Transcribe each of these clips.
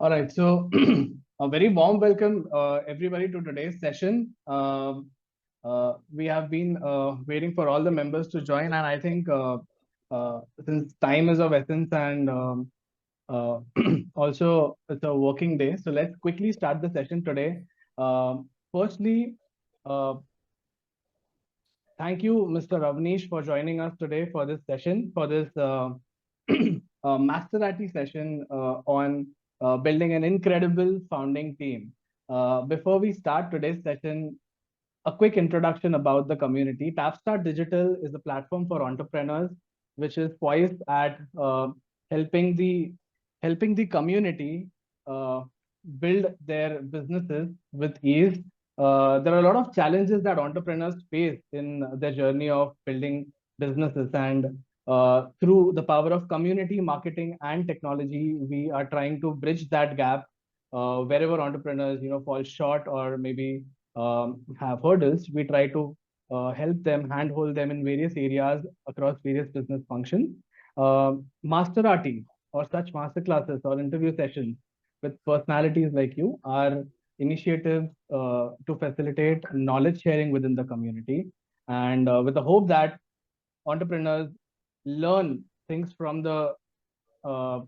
All right, so a very warm welcome, everybody, to today's session. We have been waiting for all the members to join, and I think since time is of essence and uh, also it's a working day, so let's quickly start the session today. Firstly, uh, thank you, Mr. Avnish, for joining us today for this session, for this Masterati session on building an incredible founding team. Before we start today's session, a quick introduction about the community. Tapstart Digital is a platform for entrepreneurs, which is poised at helping the helping the community uh, build their businesses with ease. There are a lot of challenges that entrepreneurs face in their journey of building businesses, and through the power of community marketing and technology, we are trying to bridge that gap wherever entrepreneurs, fall short or maybe have hurdles. We try to help them, handhold them in various areas across various business functions. Masterati or such masterclasses or interview sessions with personalities like you are initiatives to facilitate knowledge sharing within the community, and with the hope that entrepreneurs learn things from the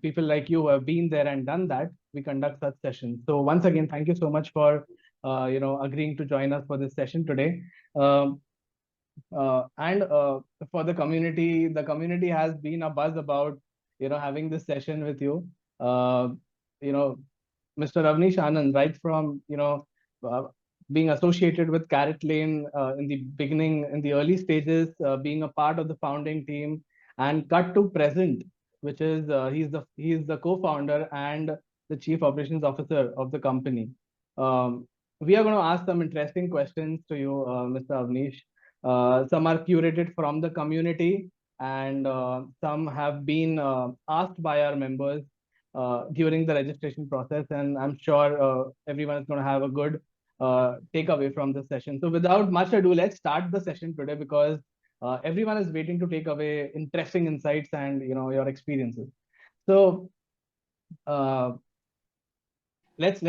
people like you who have been there and done that. We conduct such sessions. So once again, thank you so much for agreeing to join us for this session today. Um, and for the community has been a buzz about having this session with you. Uh, you know, Mr. Avnish Anand, right from uh, being associated with CaratLane in the beginning, in the early stages, being a part of the founding team, and cut to present, which is he's the co-founder and the chief operations officer of the company. We are going to ask some interesting questions to you, Mr. Avnish. Some are curated from the community, and some have been asked by our members during the registration process. And I'm sure everyone is going to have a good takeaway from this session. So without much ado, let's start the session today, because everyone is waiting to take away interesting insights and your experiences. So uh, let's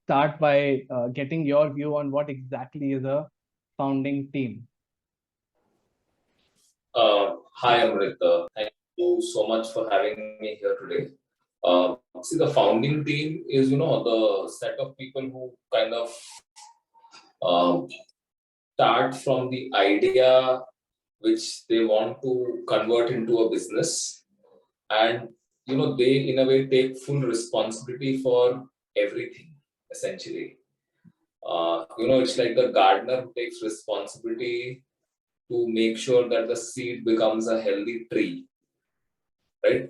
start by getting your view on what exactly is a founding team. Hi, Amrit. Thank you so much for having me here today. See, the founding team is, the set of people who kind of start from the idea which they want to convert into a business, and they in a way take full responsibility for everything. Essentially, it's like the gardener who takes responsibility to make sure that the seed becomes a healthy tree, right?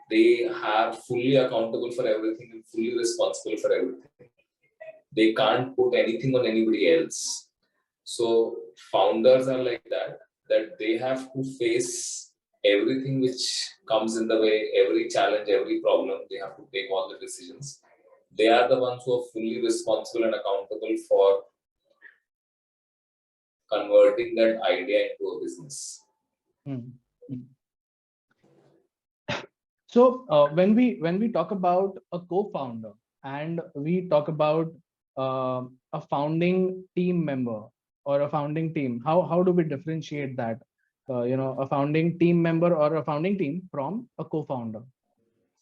They are fully accountable for everything and fully responsible for everything. They can't put anything on anybody else. So founders are like that they have to face everything which comes in the way, every challenge, every problem. They have to take all the decisions. They are the ones who are fully responsible and accountable for converting that idea into a business. So when we talk about a co-founder and we talk about a founding team member or a founding team, how do we differentiate that? A founding team member or a founding team from a co-founder.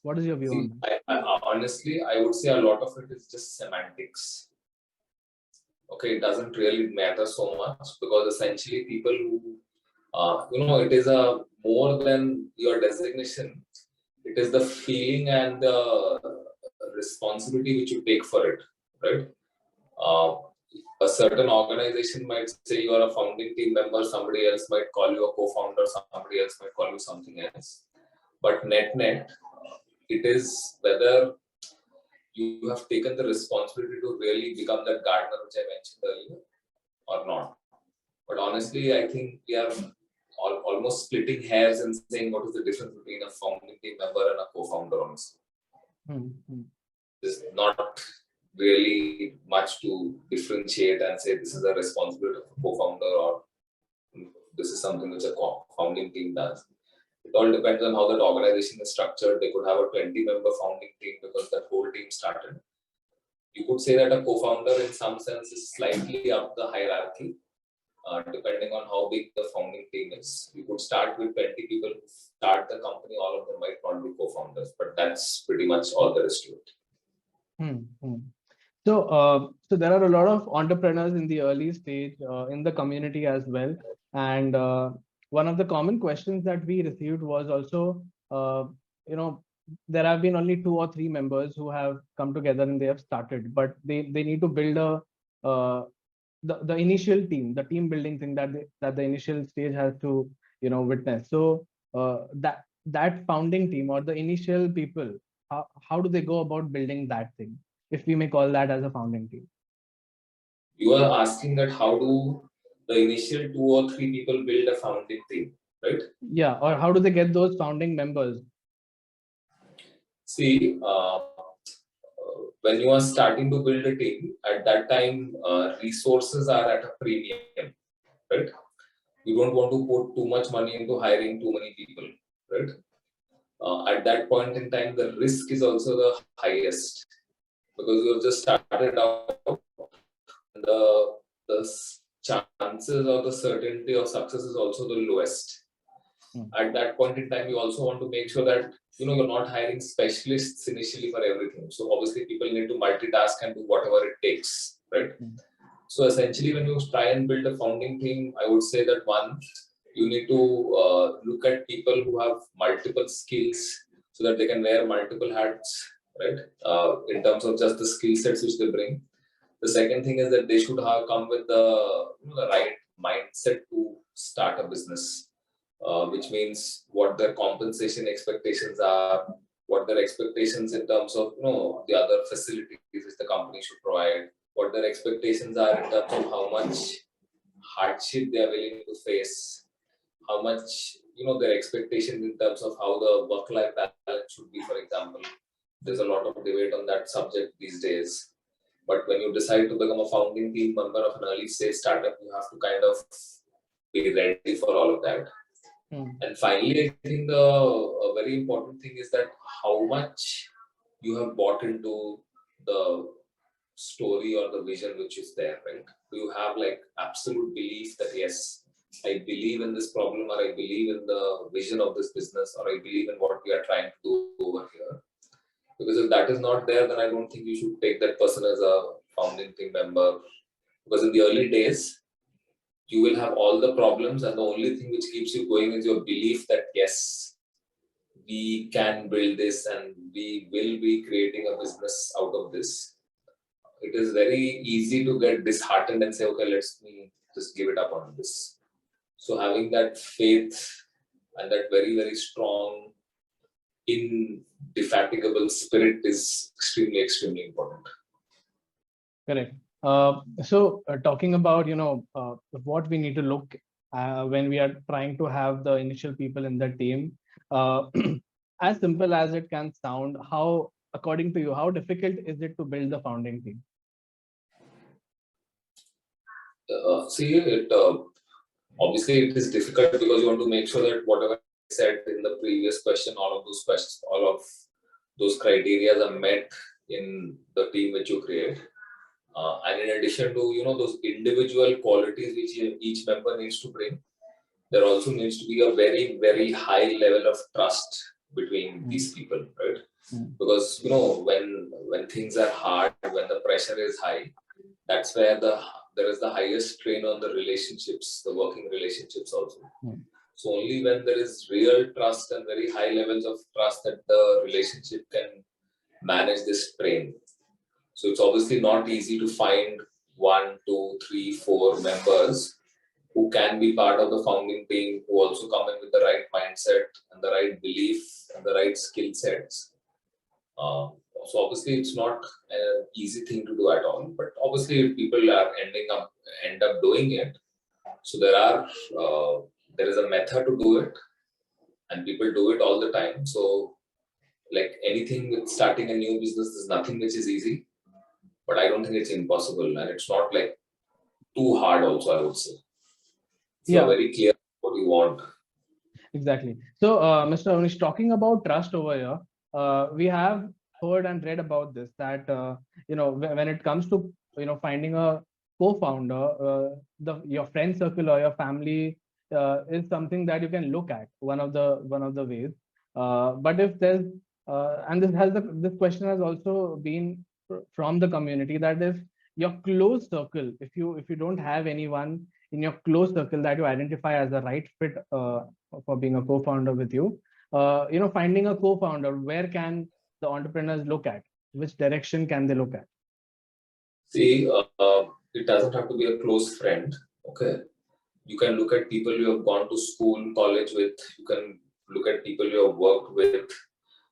What is your view on that? Honestly, I would say a lot of it is just semantics. Okay, it doesn't really matter so much, because essentially people who, it is a more than your designation. It is the feeling and the responsibility which you take for it, right? A certain organization might say you are a founding team member, somebody else might call you a co-founder, somebody else might call you something else. But net, it is whether you have taken the responsibility to really become that gardener which I mentioned earlier or not. But honestly, I think we are almost splitting hairs and saying what is the difference between a founding team member and a co-founder also. There's not really much to differentiate and say this is a responsibility of a co-founder or this is something which a founding team does. It all depends on how that organization is structured. They could have a 20-member founding team because that whole team started. You could say that a co-founder in some sense is slightly up the hierarchy, depending on how big the founding team is. You could start with 20 people who start the company, all of them might not be co-founders, but that's pretty much all there is to it. So there are a lot of entrepreneurs in the early stage in the community as well. And one of the common questions that we received was also, there have been only 2 or 3 members who have come together and they have started, but they need to build the initial team, the team building thing that the initial stage has to witness. So that founding team or the initial people, how do they go about building that thing, if we may call that as a founding team? You are asking that how do the initial 2 or 3 people build a founding team, right? Yeah, or how do they get those founding members? See, when you are starting to build a team, at that time, resources are at a premium, right? You don't want to put too much money into hiring too many people, right? At that point in time, the risk is also the highest because you have just started out. The chances or the certainty of success is also the lowest. At that point in time, you also want to make sure that you're not hiring specialists initially for everything. So obviously, people need to multitask and do whatever it takes, right? So essentially, when you try and build a founding team, I would say that one, you need to look at people who have multiple skills so that they can wear multiple hats, right? In terms of just the skill sets which they bring. The second thing is that they should have come with the right mindset to start a business, which means what their compensation expectations are, what their expectations in terms of the other facilities which the company should provide, what their expectations are in terms of how much hardship they are willing to face, how much their expectations in terms of how the work-life balance should be, for example. There's a lot of debate on that subject these days. But when you decide to become a founding team member of an early stage startup, you have to kind of be ready for all of that. And finally, I think a very important thing is that how much you have bought into the story or the vision which is there, right? Do you have like absolute belief that yes, I believe in this problem, or I believe in the vision of this business, or I believe in what we are trying to do over here? Because if that is not there, then I don't think you should take that person as a founding team member. Because in the early days, you will have all the problems, and the only thing which keeps you going is your belief that yes, we can build this and we will be creating a business out of this. It is very easy to get disheartened and say, okay, let's just give it up on this. So having that faith and that very, very strong, indefatigable spirit is extremely, extremely important. Correct. So talking about, what we need to look when we are trying to have the initial people in the team, as simple as it can sound, how, according to you, how difficult is it to build the founding team? Obviously it is difficult because you want to make sure that whatever I said in the previous question, all of those questions, all of those criteria are met in the team which you create. And in addition to those individual qualities which each member needs to bring, there also needs to be a very, very high level of trust between these people, right? Because when things are hard, when the pressure is high, that's where there is the highest strain on the relationships, the working relationships also. So only when there is real trust and very high levels of trust that the relationship can manage this strain. So it's obviously not easy to find 1, 2, 3, 4 members who can be part of the founding team, who also come in with the right mindset and the right belief and the right skill sets. So obviously it's not an easy thing to do at all, but obviously people are end up doing it. So there is a method to do it, and people do it all the time. So like anything with starting a new business, there's nothing which is easy, but I don't think it's impossible, and it's not like too hard also, I would say. So very clear what you want. Exactly. So, Mr. Avnish, talking about trust over here, we have heard and read about this that when it comes to finding a co-founder, your friend circle or your family is something that you can look at, one of the ways. But if there's and this question has also been from the community, that if your close circle, if you don't have anyone in your close circle that you identify as the right fit for being a co-founder with you, finding a co-founder, where can the entrepreneurs look at? Which direction can they look at? See, it doesn't have to be a close friend. Okay, you can look at people you have gone to school, college with. You can look at people you have worked with,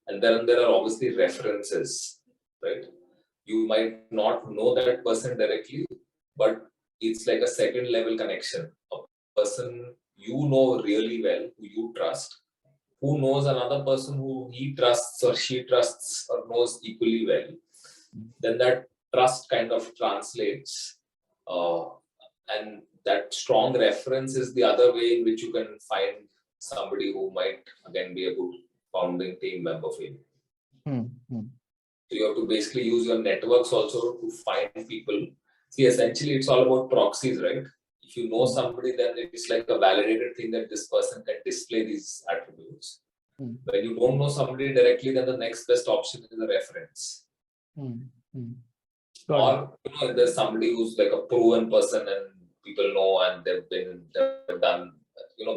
and then there are obviously references, right? You might not know that person directly, but it's like a second level connection. A person you know really well, who you trust, who knows another person who he trusts or she trusts or knows equally well, then that trust kind of translates. Uh, and that strong reference is the other way in which you can find somebody who might again be a good founding team member for you. Hmm. So you have to basically use your networks also to find people. See, essentially, it's all about proxies, right? If you know somebody, then it's like a validated thing that this person can display these attributes. Hmm. When you don't know somebody directly, then the next best option is a reference. Got it. Or if there's somebody who's like a proven person and people know and they've done,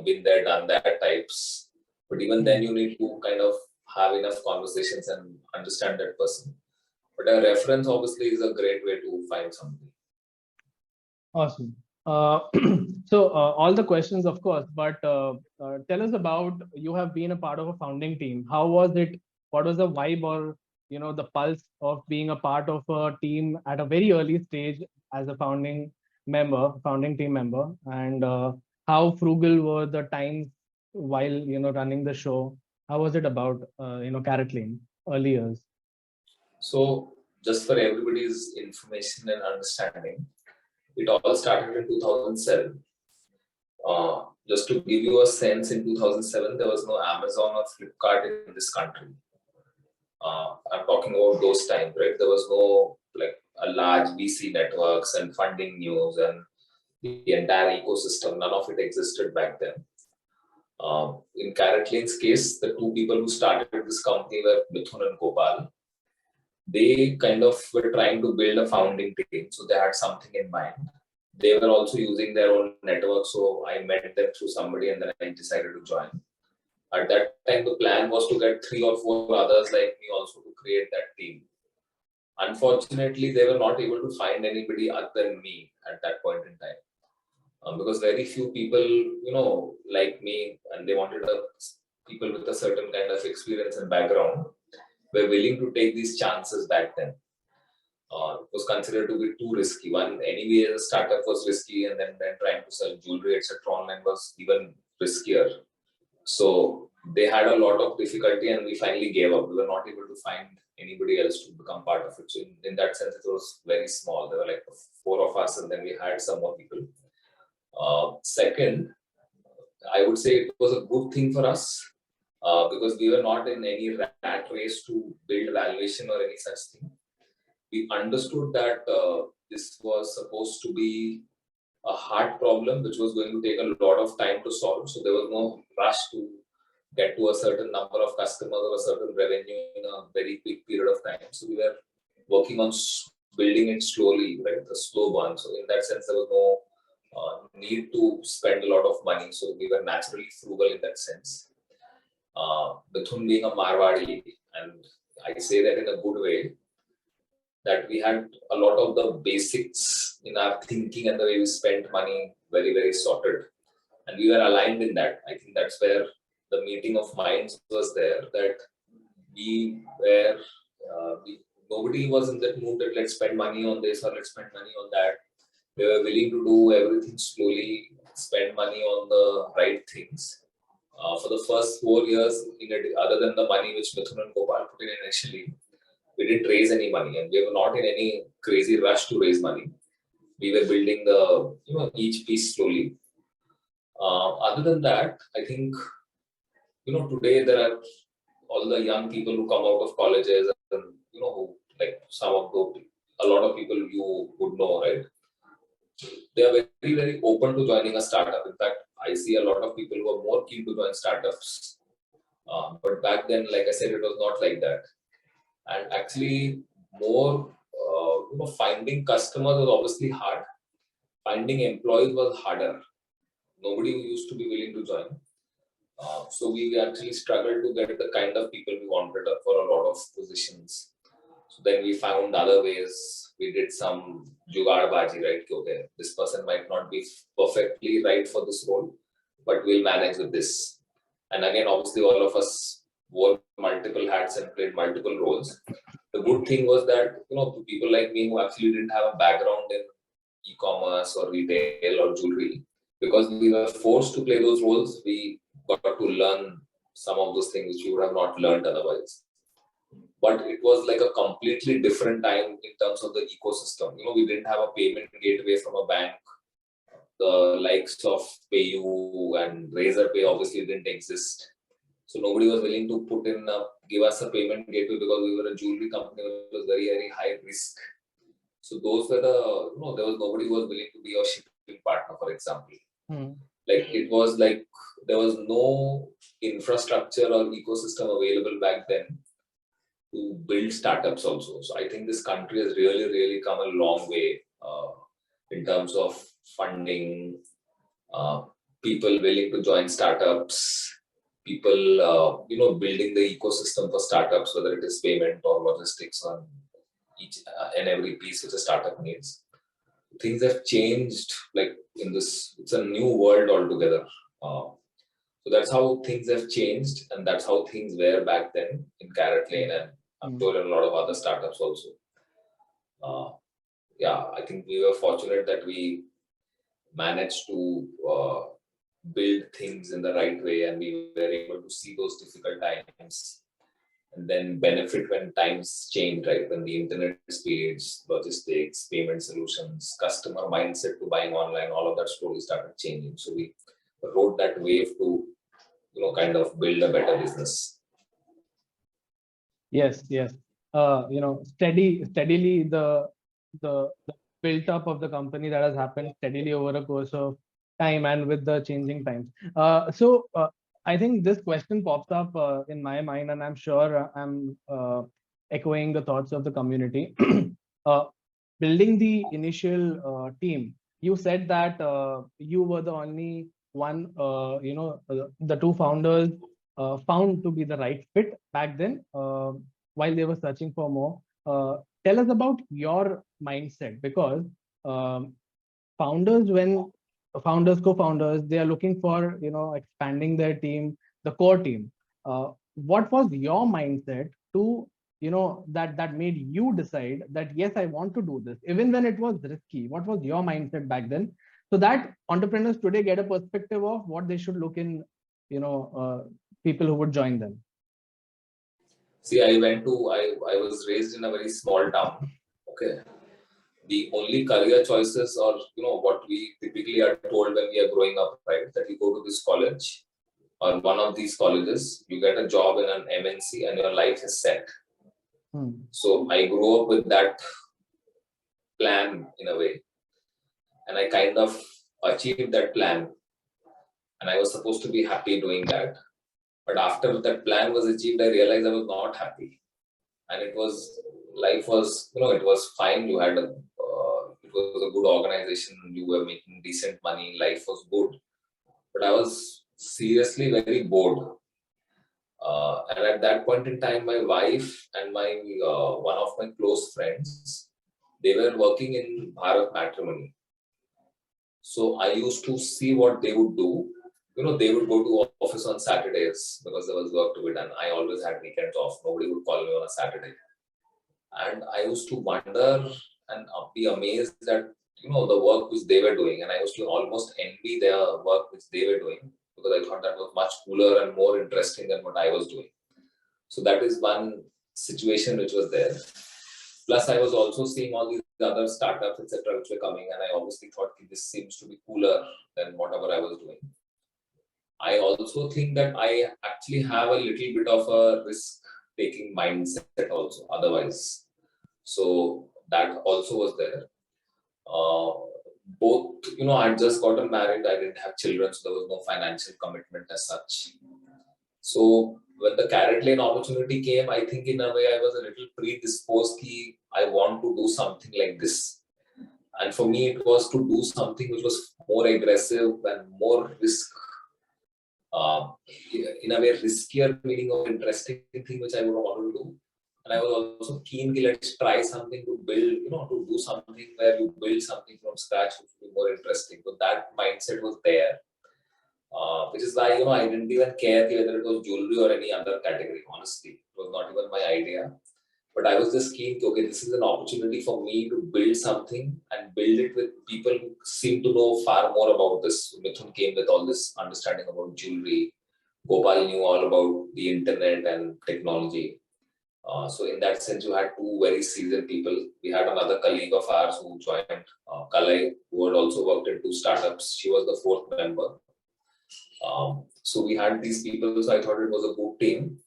been there, done that types. But even then, you need to kind of have enough conversations and understand that person. But a reference obviously is a great way to find somebody. Awesome. So all the questions, of course, but tell us about, you have been a part of a founding team. How was it? What was the vibe or the pulse of being a part of a team at a very early stage as a founding team member, and how frugal were the times while running the show? How was it about CaratLane early years? So just for everybody's information and understanding, it all started in 2007. Just to give you a sense, in 2007, there was no Amazon or Flipkart in this country. I'm talking about those times, right? There was no like a large VC networks and funding news and the entire ecosystem. None of it existed back then. In CaratLane's case, the two people who started this company were Mithun and Gopal. They kind of were trying to build a founding team, so they had something in mind. They were also using their own network, so I met them through somebody and then I decided to join. At that time, the plan was to get 3 or 4 others like me also to create that team. Unfortunately, they were not able to find anybody other than me at that point in time. Because very few people, like me, and they wanted people with a certain kind of experience and background, were willing to take these chances back then. It was considered to be too risky. One, anyway, as a startup was risky, and then trying to sell jewelry, etc., online was even riskier. So they had a lot of difficulty, and we finally gave up. We were not able to find anybody else to become part of it. So in that sense, it was very small. There were like 4 of us, and then we hired some more people. Second, I would say it was a good thing for us because we were not in any rat race to build valuation or any such thing. We understood that this was supposed to be a hard problem which was going to take a lot of time to solve. So there was no rush to get to a certain number of customers or a certain revenue in a very quick period of time. So we were working on building it slowly, right? The slow burn. So in that sense, there was no need to spend a lot of money. So we were naturally frugal in that sense. Mithun being a Marwadi, and I say that in a good way, that we had a lot of the basics in our thinking and the way we spent money very, very sorted. And we were aligned in that. I think that's where the meeting of minds was there, that we were, nobody was in that mood that let's spend money on this or let's spend money on that. We were willing to do everything slowly, spend money on the right things. For the first 4 years, other than the money which Mithun and Gopal put in initially, we didn't raise any money, and we were not in any crazy rush to raise money. We were building each piece slowly. Other than that, I think today there are all the young people who come out of colleges and, who like a lot of people you would know, right? They are very, very open to joining a startup. In fact, I see a lot of people who are more keen to join startups. But back then, like I said, it was not like that. And actually, more, finding customers was obviously hard. Finding employees was harder. Nobody used to be willing to join. So we actually struggled to get the kind of people we wanted for a lot of positions. So then we found other ways. We did some jugaad baji, right? Okay, this person might not be perfectly right for this role, but we'll manage with this. And again, obviously, all of us wore multiple hats and played multiple roles. The good thing was that, people like me who actually didn't have a background in e-commerce or retail or jewelry, because we were forced to play those roles, we got to learn some of those things which we would have not learned otherwise. But it was like a completely different time in terms of the ecosystem. We didn't have a payment gateway from a bank. The likes of PayU and Razorpay obviously didn't exist. So nobody was willing to give us a payment gateway because we were a jewelry company which was very, very high risk. So those were there was nobody who was willing to be your shipping partner, for example. Like it was like there was no infrastructure or ecosystem available back then to build startups also. So I think this country has really, really come a long way in terms of funding, people willing to join startups, people, building the ecosystem for startups, whether it is payment or logistics on each and every piece which a startup needs. Things have changed, like it's a new world altogether. So that's how things have changed, and that's how things were back then in CaratLane, and I'm sure in a lot of other startups also. I think we were fortunate that we managed to build things in the right way, and we were able to see those difficult times and then benefit when times change, right? When the internet speeds, logistics, payment solutions, customer mindset to buying online, all of that slowly started changing. So we rode that wave to, kind of build a better business. Yes. Steadily the built up of the company that has happened steadily over a course of time and with the changing times. I think this question pops up in my mind, and I'm sure I'm echoing the thoughts of the community. Building the initial team, you said that you were the only one, the two founders found to be the right fit back then while they were searching for more. Tell us about your mindset, because founders, co-founders, they are looking for, expanding their team, the core team. What was your mindset to, that made you decide that, yes, I want to do this, even when it was risky? What was your mindset back then? So that entrepreneurs today get a perspective of what they should look in, people who would join them. See, I was raised in a very small town. Okay. The only career choices, or what we typically are told when we are growing up, right, that you go to this college or one of these colleges, you get a job in an MNC and your life is set. So I grew up with that plan in a way, and I kind of achieved that plan, and I was supposed to be happy doing that. But after that plan was achieved, I realized I was not happy, and life was, it was fine. You had it was a good organization. You were making decent money. Life was good, but I was seriously very bored. And at that point in time, my wife and my one of my close friends, they were working in Bharat Matrimony. So I used to see what they would do. They would go to office on Saturdays because there was work to be done. I always had weekends off. Nobody would call me on a Saturday. And I used to wonder and be amazed at, the work which they were doing. And I used to almost envy their work which they were doing, because I thought that was much cooler and more interesting than what I was doing. So that is one situation which was there. Plus, I was also seeing all these other startups, etc., which were coming, and I obviously thought this seems to be cooler than whatever I was doing. I also think that I actually have a little bit of a risk-taking mindset also otherwise. So that also was there. Both, I had just gotten married, I didn't have children, so there was no financial commitment as such. So when the CaratLane opportunity came, I think in a way I was a little predisposed ki I want to do something like this. And for me, it was to do something which was more aggressive and more risk, uh, in a way riskier, meaning of interesting thing which I would want to do. And I was also keen, let's try something to build, to do something where you build something from scratch, which would be more interesting. So that mindset was there, which is why, I didn't even care whether it was jewelry or any other category, honestly. It was not even my idea. But I was just keen, okay, this is an opportunity for me to build something and build it with people who seem to know far more about this. Mithun came with all this understanding about jewelry. Gopal knew all about the internet and technology. So in that sense, you had two very seasoned people. We had another colleague of ours who joined, Kalai, who had also worked in two startups. She was the fourth member. So we had these people, so I thought it was a good team.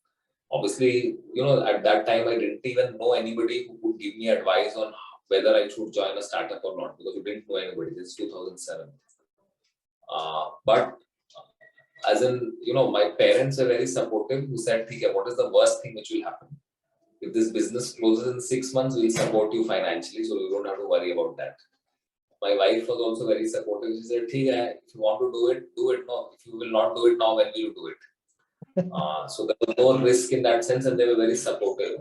Obviously, at that time, I didn't even know anybody who could give me advice on whether I should join a startup or not, because we didn't know anybody. This is 2007. But as in, my parents were very supportive, who said, "Okay, what is the worst thing which will happen? If this business closes in 6 months, we'll support you financially, so you don't have to worry about that." My wife was also very supportive. She said, "Okay, if you want to do it now. If you will not do it now, when will you do it?" So there was no risk in that sense, and they were very supportive.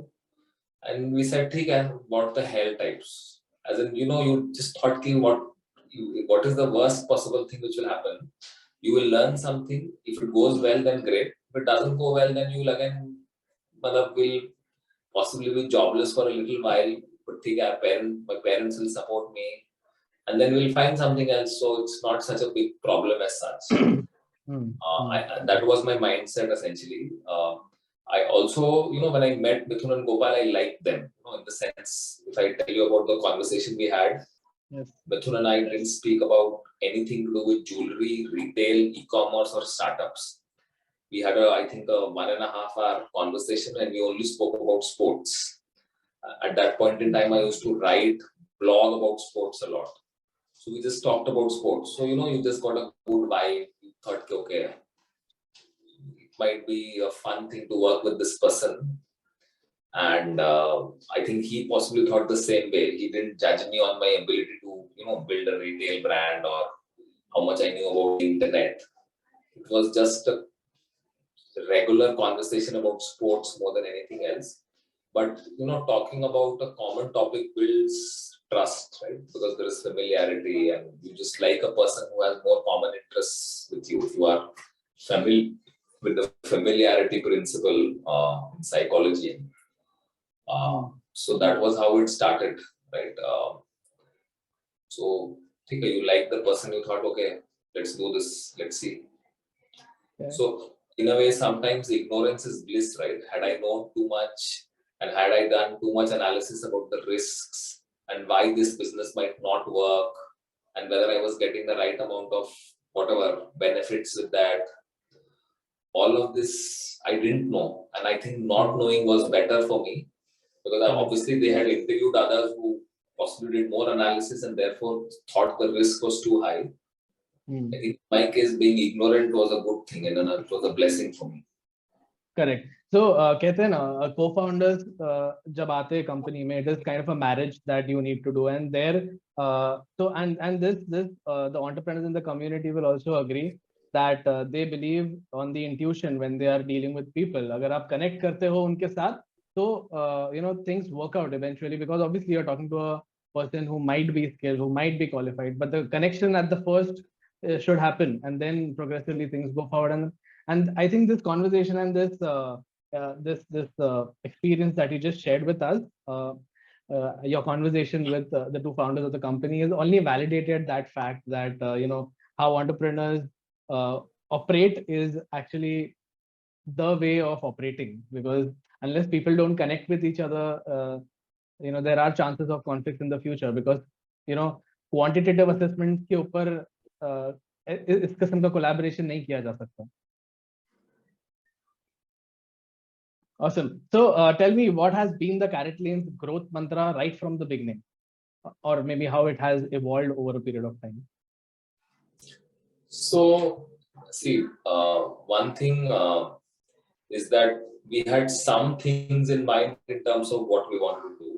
And we said, "Okay, what the hell types?" As in, you just thought, what is the worst possible thing which will happen? You will learn something. If it goes well, then great. If it doesn't go well, then you will again, will possibly be jobless for a little while. But my parents will support me, and then we'll find something else. So it's not such a big problem as such. That was my mindset essentially. I also, when I met Mithun and Gopal, I liked them. In the sense, if I tell you about the conversation we had, Yes. Mithun and I didn't speak about anything to do with jewelry, retail, e-commerce, or startups. We had I think a 1.5 hour conversation, and we only spoke about sports. At that point in time, I used to write blog about sports a lot. So we just talked about sports. So, you just got a good vibe. You thought, okay, it might be a fun thing to work with this person. And I think he possibly thought the same way. He didn't judge me on my ability to, build a retail brand or how much I knew about the internet. It was just a regular conversation about sports more than anything else. But, talking about a common topic builds trust, right? Because there is familiarity, and you just like a person who has more common interests with you. If you are familiar with the familiarity principle in psychology. So that was how it started, right? So I think you like the person, you thought, okay, let's do this, let's see. Okay. So in a way, sometimes ignorance is bliss, right? Had I known too much, and had I done too much analysis about the risks and why this business might not work, and whether I was getting the right amount of whatever benefits with that, all of this I didn't know. And I think not knowing was better for me, because obviously they had interviewed others who possibly did more analysis and therefore thought the risk was too high. I think in my case, being ignorant was a good thing, and it was a blessing for me. Correct. So कहते हैं ना, co-founders जब आते हैं company में, it is kind of a marriage that you need to do, and there so and this the entrepreneurs in the community will also agree that they believe on the intuition when they are dealing with people. अगर आप connect करते हो उनके साथ, so things work out eventually, because obviously you're talking to a person who might be skilled, who might be qualified, but the connection at the first should happen, and then progressively things go forward. And I think this conversation and this experience that you just shared with us, your conversation with the two founders of the company, has only validated that fact that how entrepreneurs operate is actually the way of operating. Because unless people don't connect with each other, there are chances of conflicts in the future. Because quantitative assessments के ऊपर इस किस्म का collaboration नहीं किया जा सकता. Awesome. So tell me, what has been the CaratLane's growth mantra right from the beginning, or maybe how it has evolved over a period of time? So, see, one thing is that we had some things in mind in terms of what we want to do.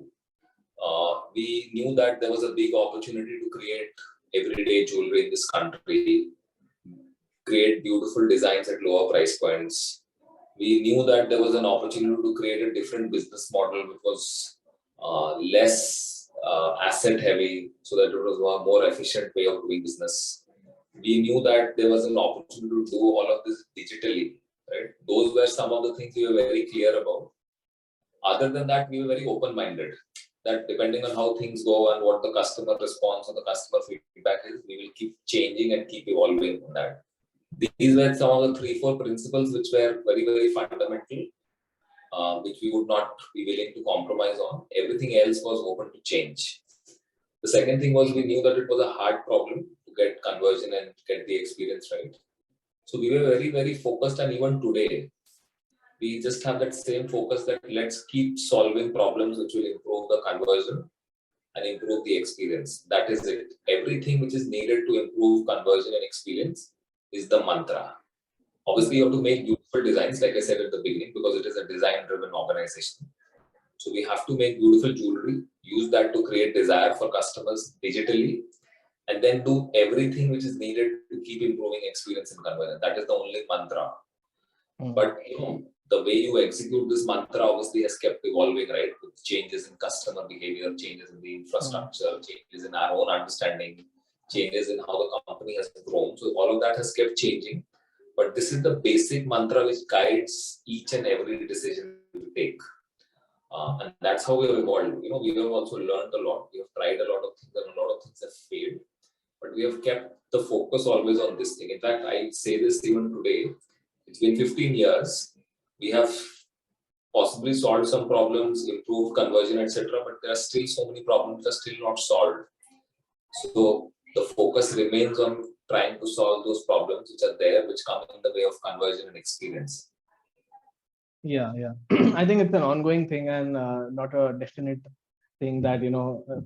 We knew that there was a big opportunity to create everyday jewelry in this country, create beautiful designs at lower price points. We knew that there was an opportunity to create a different business model which was less asset heavy, so that it was a more efficient way of doing business. We knew that there was an opportunity to do all of this digitally, right? Those were some of the things we were very clear about. Other than that, we were very open-minded that depending on how things go and what the customer response or the customer feedback is, we will keep changing and keep evolving on that. These were some of the 3-4 principles which were very, very fundamental, which we would not be willing to compromise on. Everything else was open to change. The second thing was we knew that it was a hard problem to get conversion and get the experience right. So we were very, very focused, and even today, we just have that same focus that let's keep solving problems which will improve the conversion and improve the experience. That is it. Everything which is needed to improve conversion and experience is the mantra. Obviously, you have to make beautiful designs, like I said at the beginning, because it is a design-driven organization. So we have to make beautiful jewelry, use that to create desire for customers digitally, and then do everything which is needed to keep improving experience and conversion. That is the only mantra. But the way you execute this mantra obviously has kept evolving, right? With changes in customer behavior, changes in the infrastructure, changes in our own understanding, changes in how the company has grown. So all of that has kept changing. But this is the basic mantra which guides each and every decision we take. And that's how we have evolved. We have also learned a lot. We have tried a lot of things, and a lot of things have failed. But we have kept the focus always on this thing. In fact, I say this even today. It's been 15 years. We have possibly solved some problems, improved conversion, etc. But there are still so many problems that are still not solved. So the focus remains on trying to solve those problems which are there, which come in the way of conversion and experience. Yeah. I think it's an ongoing thing and not a definite thing that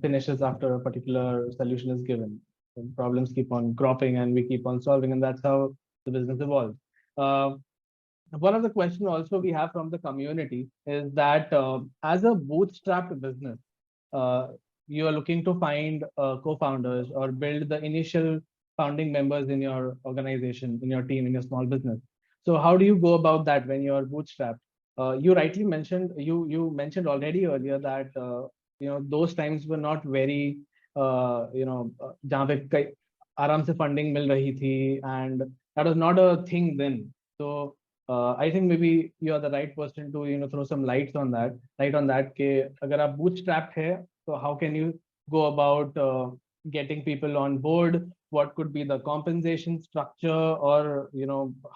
finishes after a particular solution is given. And problems keep on cropping and we keep on solving, and that's how the business evolves. One of the questions also we have from the community is that as a bootstrapped business, you are looking to find co-founders or build the initial founding members in your organization, in your team, in your small business. So how do you go about that when you're bootstrapped? You rightly mentioned, you mentioned already earlier that those times were not very जहाँ पे आराम से funding मिल रही थी, and that was not a thing then. So I think maybe you are the right person to throw some light on that. कि अगर आप bootstrapped है, so how can you go about getting people on board? What could be the compensation structure, or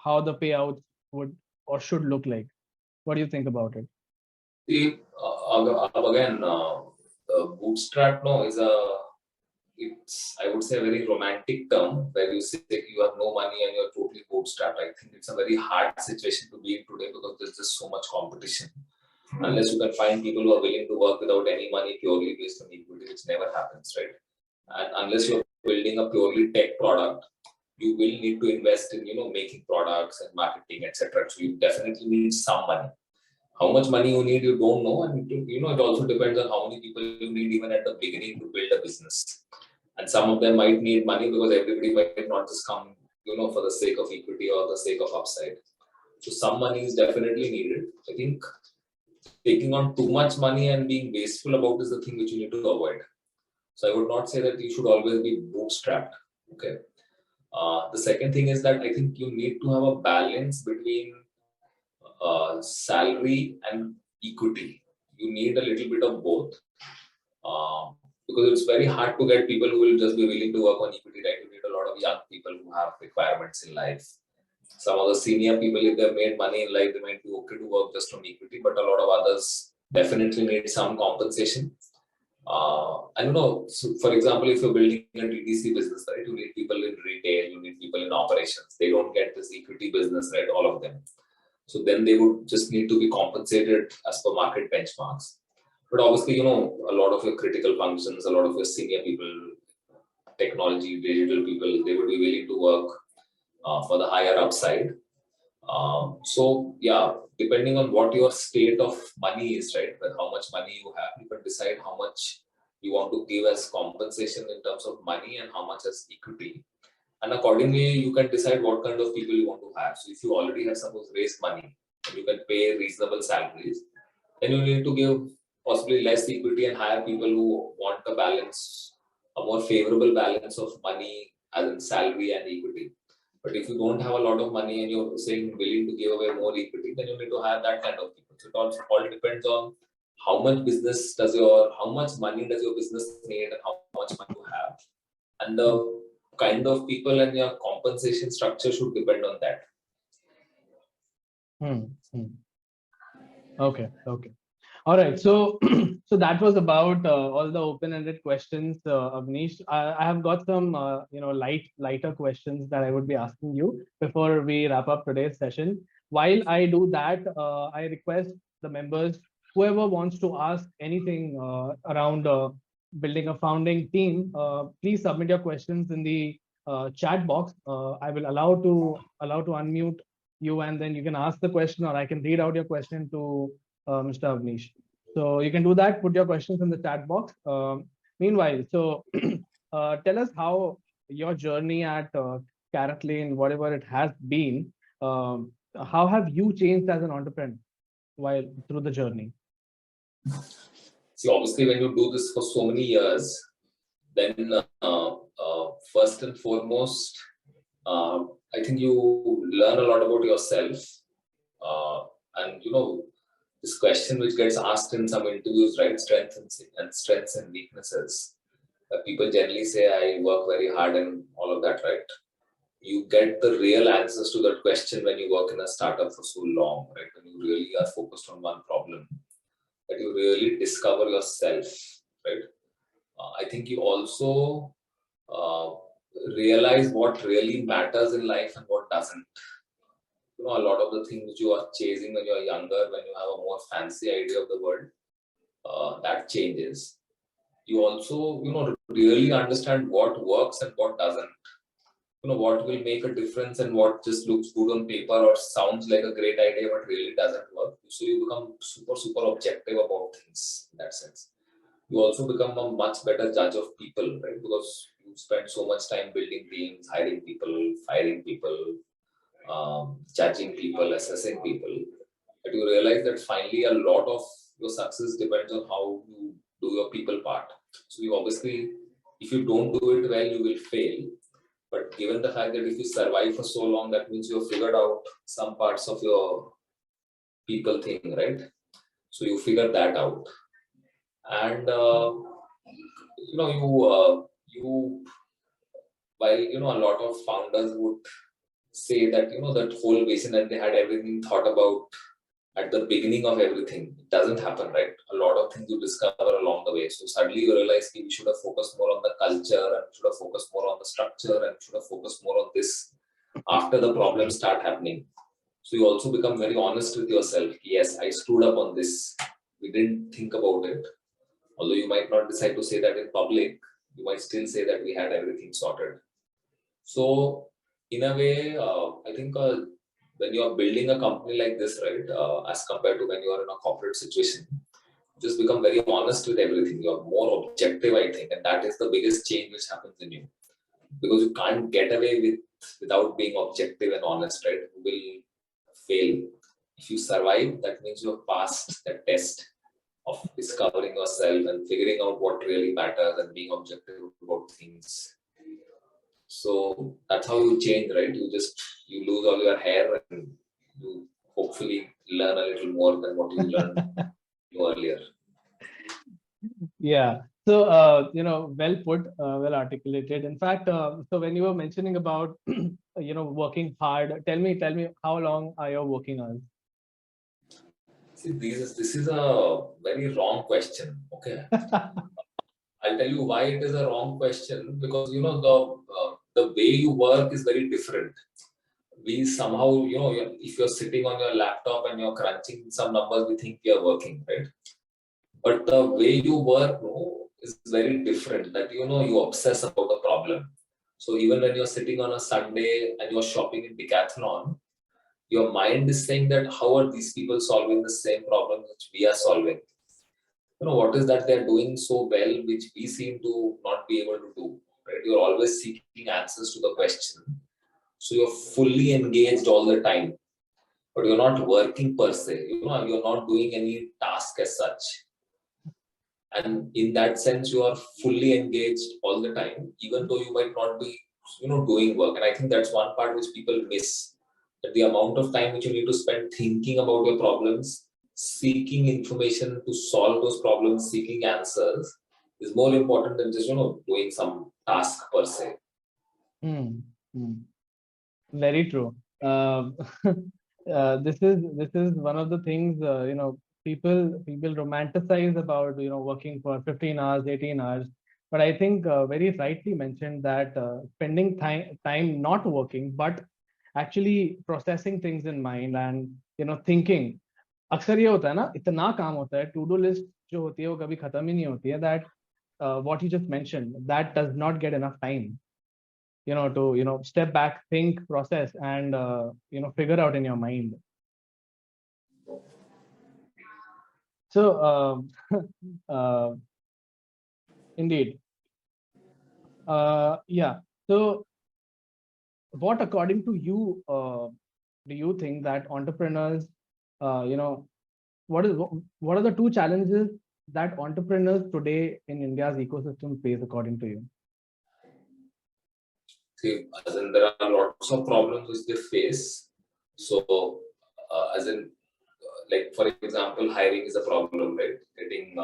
how the payouts would or should look like? What do you think about it? See, again, bootstrap is it's, I would say, a very romantic term where you say you have no money and you're totally bootstrapped. I think it's a very hard situation to be in today because there's just so much competition. Unless you can find people who are willing to work without any money purely based on equity, which never happens, right? And unless you're building a purely tech product, you will need to invest in making products and marketing, etc. So you definitely need some money. How much money you need, you don't know, and it also depends on how many people you need even at the beginning to build a business. And some of them might need money because everybody might not just come, for the sake of equity or the sake of upside. So some money is definitely needed. I think taking on too much money and being wasteful about is the thing which you need to avoid. So I would not say that you should always be bootstrapped. Okay. The second thing is that I think you need to have a balance between salary and equity. You need a little bit of both. Because it's very hard to get people who will just be willing to work on equity, right? You need a lot of young people who have requirements in life. Some of the senior people, if they've made money in life, they might be okay to work just on equity, but a lot of others definitely need some compensation. So for example, if you're building a TTC business, right, you need people in retail, you need people in operations. They don't get this equity business, right? All of them. So then they would just need to be compensated as per market benchmarks. But obviously, a lot of your critical functions, a lot of your senior people, technology, digital people, they would be willing to work for the higher upside. So yeah, depending on what your state of money is, right, and how much money you have, you can decide how much you want to give as compensation in terms of money and how much as equity. And accordingly, you can decide what kind of people you want to have. So if you already have suppose raised money and you can pay reasonable salaries, then you need to give possibly less equity and hire people who want a balance, a more favorable balance of money as in salary and equity. But if you don't have a lot of money and you're saying willing to give away more equity, then you need to hire that kind of people. So it also all depends on how much how much money does your business need and how much money you have. And the kind of people and your compensation structure should depend on that. Okay. All right. So, so that was about all the open-ended questions, Avnish. I have got some, lighter questions that I would be asking you before we wrap up today's session. While I do that, I request the members, whoever wants to ask anything around building a founding team, please submit your questions in the chat box. I will allow to unmute you, and then you can ask the question, or I can read out your question to Mr. Avnish. So you can do that, put your questions in the chat box. Meanwhile, so tell us how your journey at CaratLane, whatever it has been, how have you changed as an entrepreneur while through the journey? See, obviously, when you do this for so many years, then first and foremost, I think you learn a lot about yourself. And this question which gets asked in some interviews, right? Strengths and weaknesses. People generally say, I work very hard and all of that, right? You get the real answers to that question when you work in a startup for so long, right? When you really are focused on one problem, that you really discover yourself, right? I think you also realize what really matters in life and what doesn't. A lot of the things you are chasing when you're younger, when you have a more fancy idea of the world, that changes. You also, really understand what works and what doesn't. What will make a difference and what just looks good on paper or sounds like a great idea but really doesn't work. So you become super objective about things in that sense. You also become a much better judge of people, right? Because you spend so much time building teams, hiring people, firing people, judging people, assessing people, that you realize that finally a lot of your success depends on how you do your people part. So you obviously, if you don't do it well, you will fail. But given the fact that if you survive for so long, that means you have figured out some parts of your people thing, right? So you figure that out. And while a lot of founders would say that that whole vision that they had everything thought about at the beginning of everything, it doesn't happen, right? A lot of things you discover along the way. So suddenly you realize we should have focused more on the culture and should have focused more on the structure and should have focused more on this after the problems start happening. So you also become very honest with yourself. Yes, I stood up on this. We didn't think about it. Although you might not decide to say that in public, you might still say that we had everything sorted. So in a way, I think when you are building a company like this, right, as compared to when you are in a corporate situation, you just become very honest with everything. You are more objective, I think, and that is the biggest change which happens in you, because you can't get away without being objective and honest, right? You will fail. If you survive, that means you have passed that test of discovering yourself and figuring out what really matters and being objective about things. So that's how you change, right? You lose all your hair and you hopefully learn a little more than what you learned earlier. Yeah. So, well put, well articulated. In fact, so when you were mentioning about, working hard, tell me how long are your working hours? See, this is a very wrong question. Okay. I'll tell you why it is a wrong question, because the way you work is very different. we somehow, if you're sitting on your laptop and you're crunching some numbers, we think you're working, right? But the way you work, is very different. That, you obsess about the problem. So even when you're sitting on a Sunday and you're shopping in Decathlon, your mind is saying that how are these people solving the same problem which we are solving? What is that they're doing so well, which we seem to not be able to do, right? You're always seeking answers to the question. So you're fully engaged all the time, but you're not working per se. You're not doing any task as such. And in that sense, you are fully engaged all the time, even though you might not be, doing work. And I think that's one part which people miss. That the amount of time which you need to spend thinking about your problems, seeking information to solve those problems, seeking answers, is more important than just, doing some task per se. Very true. This is one of the things, people romanticize about, working for 15 hours, 18 hours. But I think very rightly mentioned that spending time not working, but actually processing things in mind and, thinking. अक्सर ये होता है ना, इतना काम होता है, to do list जो होती है वो कभी खत्म ही नहीं होती है, that what you just mentioned, that does not get enough time, to step back, think, process, and figure out in your mind. So indeed, yeah. So what, according to you, do you think that entrepreneurs, what are the two challenges that entrepreneurs today in India's ecosystem face, according to you? See, as in, there are lots of problems which they face. So, as in, like, for example, hiring is a problem, right? Getting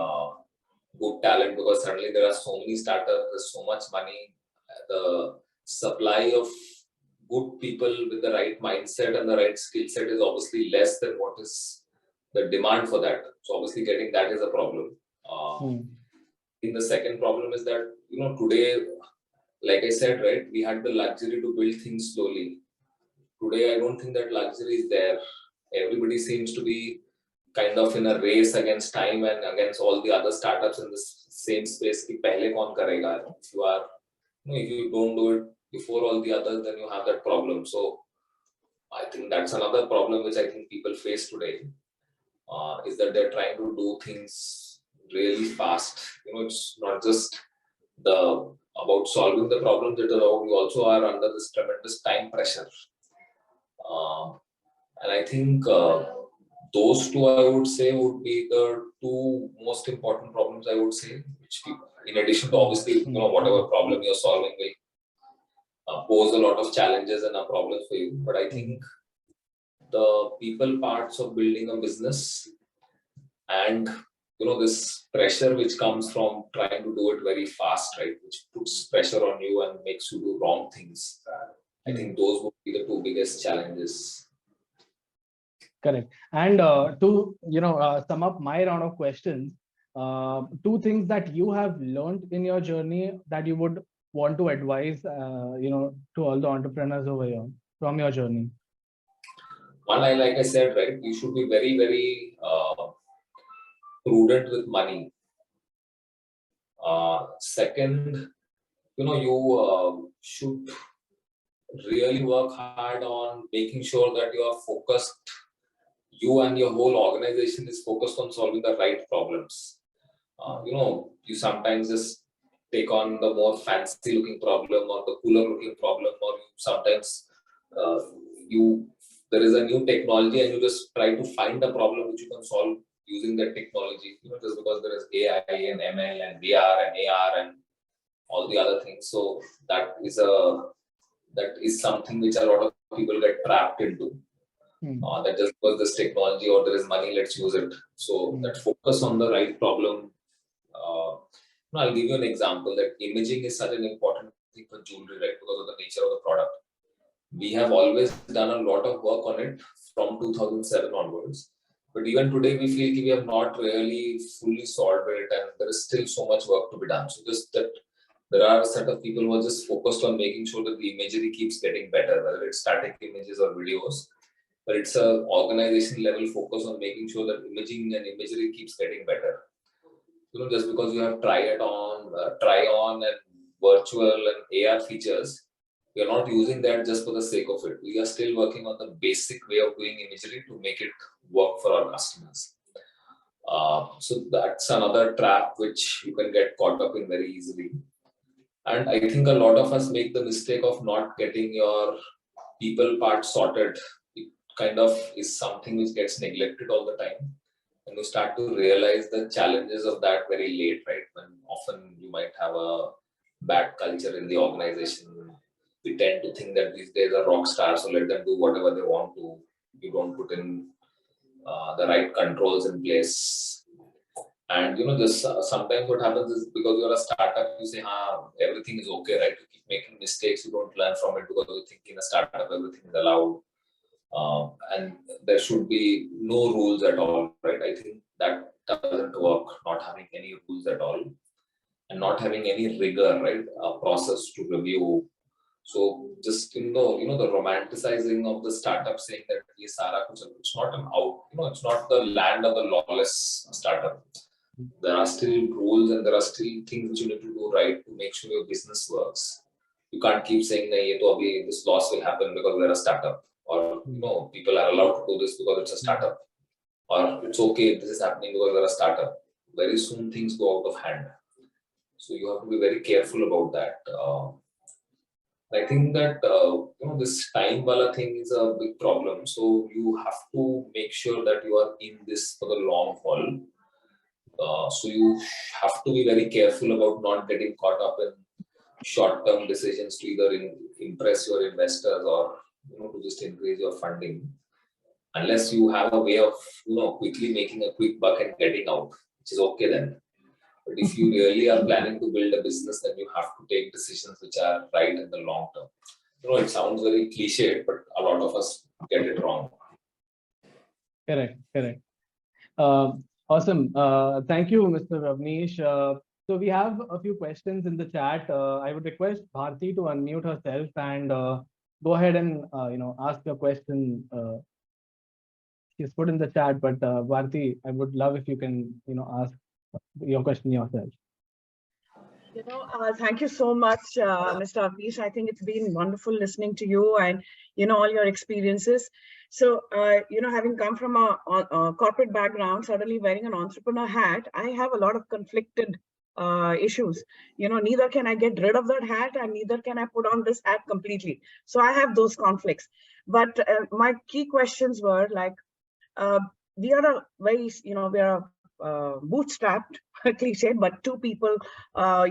good talent, because suddenly there are so many startups, there's so much money. The supply of good people with the right mindset and the right skill set is obviously less than what is the demand for that. So obviously getting that is a problem. In the second problem is that, today, like I said, right, we had the luxury to build things slowly. Today, I don't think that luxury is there. Everybody seems to be kind of in a race against time and against all the other startups in the same space. Ki pehle kaun karega? If you don't do it before all the others, then you have that problem. So I think that's another problem which I think people face today, is that they're trying to do things really fast. It's not just about solving the problems, we also are under this tremendous time pressure. And I think those two, I would say, would be the two most important problems, I would say, which people, in addition to obviously, whatever problem you're solving will pose a lot of challenges and a problem for you. But I think the people parts of building a business and, this pressure which comes from trying to do it very fast, right, which puts pressure on you and makes you do wrong things. I think those would be the two biggest challenges. Correct. And to sum up my round of questions, two things that you have learned in your journey that you would want to advise, to all the entrepreneurs over here from your journey. One, like I said, right, you should be very, very prudent with money. Second, you should really work hard on making sure that you are focused. You and your whole organization is focused on solving the right problems. You sometimes just take on the more fancy looking problem or the cooler looking problem, or sometimes there is a new technology and you just try to find a problem which you can solve using that technology, just because there is AI and ML and VR and AR and all the other things. So that is something which a lot of people get trapped into. That just because this technology or there is money, let's use it. So that focus on the right problem. I'll give you an example that imaging is such an important thing for jewelry, right? Because of the nature of the product. We have always done a lot of work on it from 2007 onwards. But even today, we feel we have not really fully solved it and there is still so much work to be done. So just that There are a set of people who are just focused on making sure that the imagery keeps getting better, whether it's static images or videos. But it's a organization level focus on making sure that imaging and imagery keeps getting better. Just because you have try on and virtual and AR features, we are not using that just for the sake of it. We are still working on the basic way of doing imagery to make it work for our customers. So that's another trap which you can get caught up in very easily. And I think a lot of us make the mistake of not getting your people part sorted. It kind of is something which gets neglected all the time. And you start to realize the challenges of that very late, right? When often you might have a bad culture in the organization. We tend to think that these days are rock stars, so let them do whatever they want to. You don't put in the right controls in place. And just sometimes what happens is, because you're a startup, you say, everything is okay, right? You keep making mistakes, you don't learn from it because you think in a startup everything is allowed. And there should be no rules at all, right? I think that doesn't work, not having any rules at all and not having any rigor, right? A process to review. So just the romanticizing of the startup, saying that it's not it's not the land of the lawless startup. There are still rules and there are still things which you need to do right to make sure your business works. You can't keep saying that this loss will happen because we're a startup, or people are allowed to do this because it's a startup, or it's okay if this is happening because we're a startup. Very soon things go out of hand. So you have to be very careful about that. I think that this time wala thing is a big problem. So you have to make sure that you are in this for the long haul. So you have to be very careful about not getting caught up in short-term decisions to either impress your investors or to just increase your funding. Unless you have a way of quickly making a quick buck and getting out, which is okay then. But if you really are planning to build a business, then you have to take decisions which are right in the long term. It sounds very cliche, but a lot of us get it wrong. Correct. Awesome. Thank you, Mr. Avnish. So we have a few questions in the chat. I would request Bharti to unmute herself and go ahead and ask your question. She's put in the chat, but Bharti, I would love if you can ask your question yourself. Thank you so much, Mr. Avnish. I think it's been wonderful listening to you and all your experiences. So having come from a corporate background, suddenly wearing an entrepreneur hat, I have a lot of conflicted issues. Neither can I get rid of that hat and neither can I put on this hat completely. So I have those conflicts. But my key questions were like, we are a very, we are bootstrapped, cliche, but two people, we are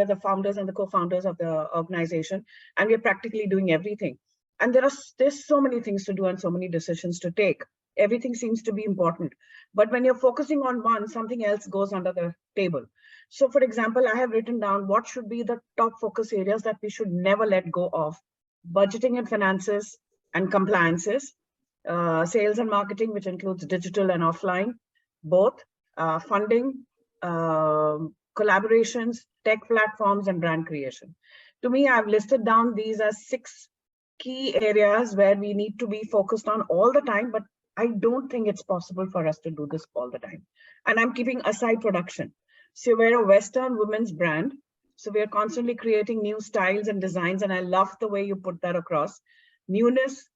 the founders and the co-founders of the organization, and we are practically doing everything. And there's so many things to do and so many decisions to take. Everything seems to be important. But when you're focusing on one, something else goes under the table. So for example, I have written down what should be the top focus areas that we should never let go of: budgeting and finances and compliances, sales and marketing, which includes digital and offline, both, funding, collaborations, tech platforms, and brand creation. To me, I've listed down these as 6 key areas where we need to be focused on all the time, but I don't think it's possible for us to do this all the time. And I'm keeping aside production. So we're a Western women's brand. So we are constantly creating new styles and designs. And I love the way you put that across. Newness,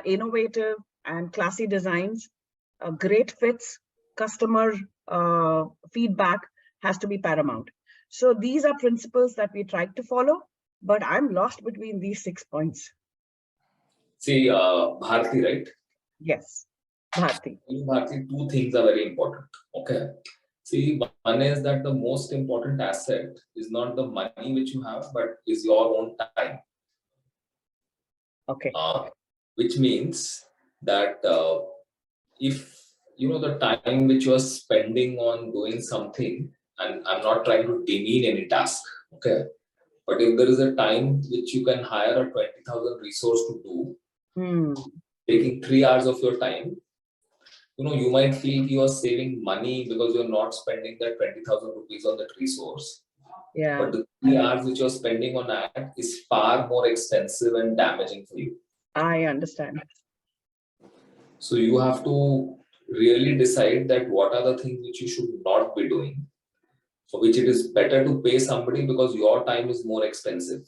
innovative and classy designs, great fits, customer feedback has to be paramount. So these are principles that we tried to follow, but I'm lost between these 6 points. See, Bharti, right? Yes, Bharti. In Bharti, 2 things are very important. Okay. See, one is that the most important asset is not the money which you have, but is your own time. Okay. Which means that if the time which you are spending on doing something, and I'm not trying to demean any task, okay, but if there is a time which you can hire a 20,000 resource to do, taking 3 hours of your time, you might feel you are saving money because you're not spending that 20,000 rupees on that resource. Yeah, but the 3 hours which you're spending on ad is far more expensive and damaging for you. I understand. So you have to really decide that what are the things which you should not be doing, for which it is better to pay somebody because your time is more expensive.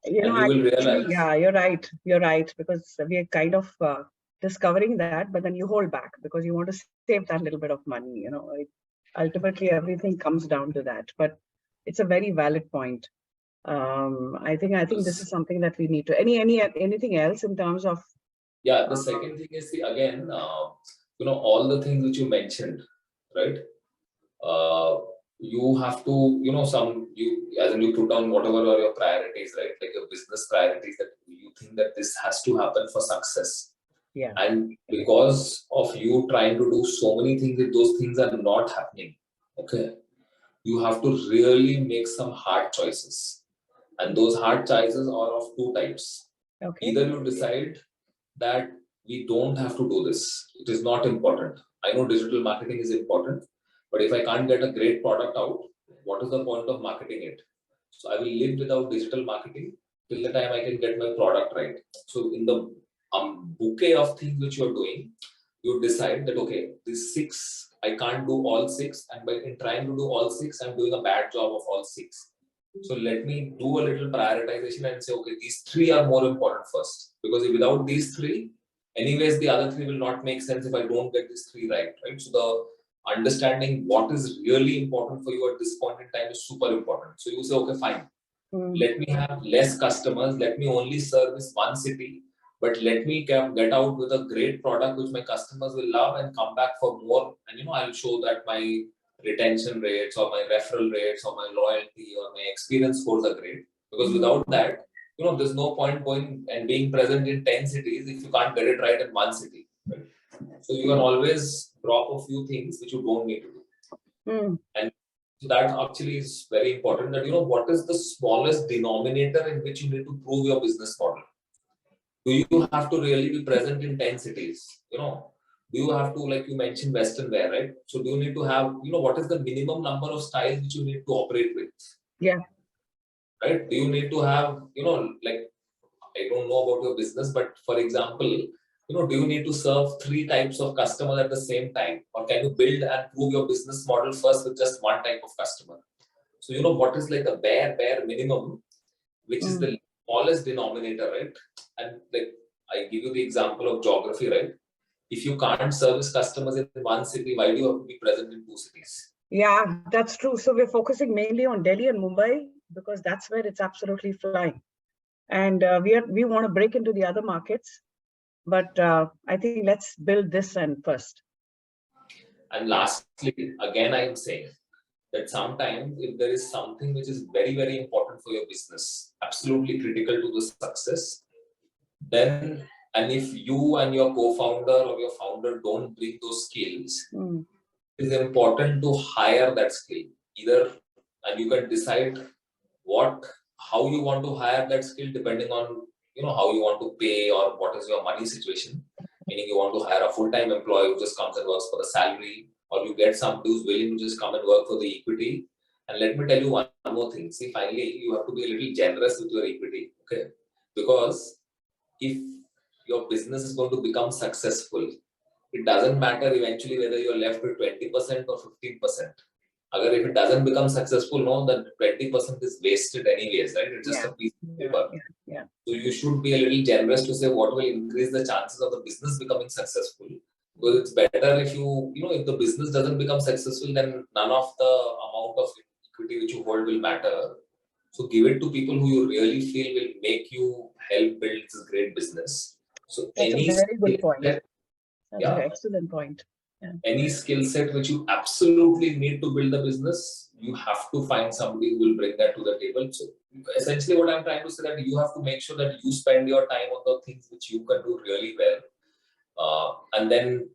You know, And you will realize, yeah, you're right. You're right, because we are kind of discovering that, but then you hold back because you want to save that little bit of money. You know, ultimately everything comes down to that. But it's a very valid point. I think this is something that we need to. Anything else in terms of? yeah, the second thing is, see, again, all the things which you mentioned, right? You have to, as in you put down whatever are your priorities, right? Like your business priorities that you think that this has to happen for success. Yeah. And because of you trying to do so many things, if those things are not happening, okay, you have to really make some hard choices. And those hard choices are of 2 types. Okay. Either you decide that we don't have to do this. It is not important. I know digital marketing is important, but if I can't get a great product out, what is the point of marketing it? So I will live without digital marketing till the time I can get my product right. So in the bouquet of things which you're doing, you decide that, okay, these 6, I can't do all 6. And by in trying to do all 6, I'm doing a bad job of all 6. So let me do a little prioritization and say, okay, these 3 are more important first. Because without these 3, anyways, the other 3 will not make sense if I don't get these 3 right. So the understanding what is really important for you at this point in time is super important. So you say, okay, fine. Let me have less customers. Let me only service 1 city. But let me get out with a great product which my customers will love and come back for more. And I'll show that my retention rates or my referral rates or my loyalty or my experience scores are great. Because without that, there's no point going and being present in 10 cities if you can't get it right in 1 city. Right? So you can always drop a few things which you don't need to do. And so that actually is very important, that what is the smallest denominator in which you need to prove your business model. Do you have to really be present in 10 cities? Do you have to, like you mentioned, Western wear, right? So do you need to have, what is the minimum number of styles which you need to operate with? Yeah. Right? Do you need to have, like, I don't know about your business, but for example, do you need to serve 3 types of customers at the same time? Or can you build and prove your business model first with just 1 type of customer? So, what is like a bare minimum, which is the smallest denominator, right? And like, I give you the example of geography, right? If you can't service customers in 1 city, why do you have to be present in 2 cities? Yeah, that's true. So we're focusing mainly on Delhi and Mumbai because that's where it's absolutely flying. And we want to break into the other markets, but I think let's build this end first. And lastly, again, I am saying that sometimes if there is something which is very, very important for your business, absolutely critical to the success, then, and if you and your co-founder or your founder don't bring those skills, it is important to hire that skill. Either, and you can decide how you want to hire that skill depending on, how you want to pay or what is your money situation. Meaning you want to hire a full-time employee who just comes and works for the salary, or you get somebody who's willing to just come and work for the equity. And let me tell you one more thing. See, finally, you have to be a little generous with your equity, okay? Because if your business is going to become successful, it doesn't matter eventually whether you're left with 20% or 15%. If it doesn't become successful, no, that 20% is wasted anyways, right? It's just a piece of paper. Yeah. So you should be a little generous to say what will increase the chances of the business becoming successful. Because it's better if if the business doesn't become successful, then none of the amount of equity which you hold will matter. So give it to people who you really feel will make you help build this great business. So that's a very good point. That's an excellent point. Yeah. Any skill set which you absolutely need to build a business, you have to find somebody who will bring that to the table. So essentially what I'm trying to say, that you have to make sure that you spend your time on the things which you can do really well, and then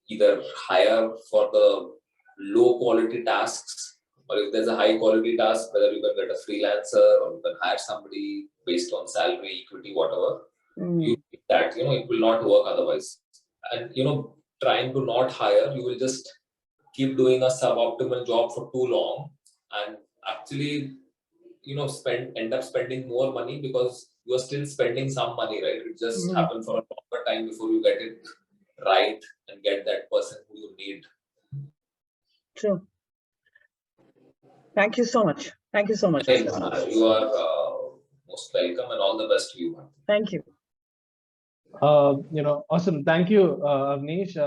either hire for the low quality tasks, or if there's a high quality task, whether you can get a freelancer or you can hire somebody based on salary, equity, whatever. You do that, it will not work otherwise. And trying to not hire, you will just keep doing a suboptimal job for too long, and actually, end up spending more money because you are still spending some money, right? It just happens for a longer time before you get it right and get that person who you need. True. Thank you so much. Thank you so much. You are most welcome, and all the best to you. Thank you. Awesome. Thank you, Avnish.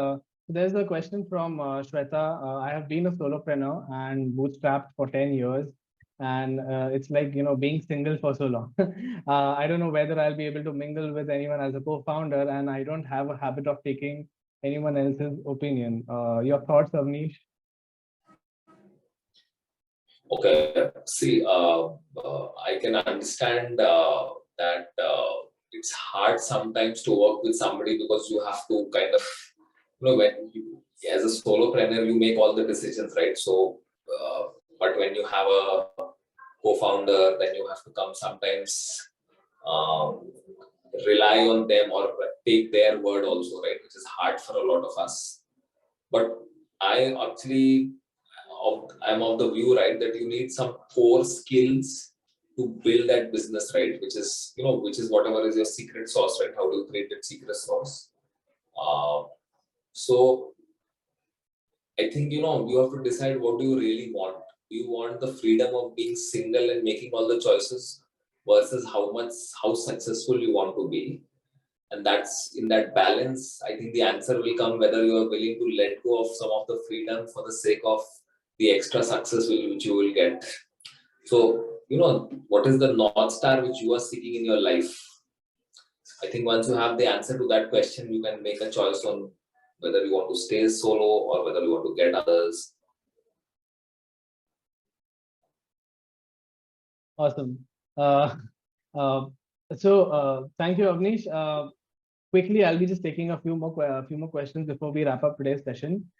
There's a question from Shweta. I have been a solopreneur and bootstrapped for 10 years. And it's like, being single for so long. I don't know whether I'll be able to mingle with anyone as a co-founder, and I don't have a habit of taking anyone else's opinion. Your thoughts, Avnish? Okay. See, I can understand that it's hard sometimes to work with somebody because you have to kind of, when you, as a solopreneur, you make all the decisions, right? So, but when you have a co-founder, then you have to come sometimes rely on them or take their word also, right? Which is hard for a lot of us. But I'm of the view, right, that you need some core skills to build that business, right? Which is whatever is your secret sauce, right? How do you create that secret sauce? So I think, you have to decide, what do you really want? Do you want the freedom of being single and making all the choices versus how successful you want to be? And that's in that balance, I think the answer will come whether you are willing to let go of some of the freedom for the sake of the extra success which you will get. So, what is the North Star which you are seeking in your life? I think once you have the answer to that question, you can make a choice on whether you want to stay solo or whether you want to get others. Awesome. Thank you, Avnish. Quickly, I'll be just taking a few more questions before we wrap up today's session.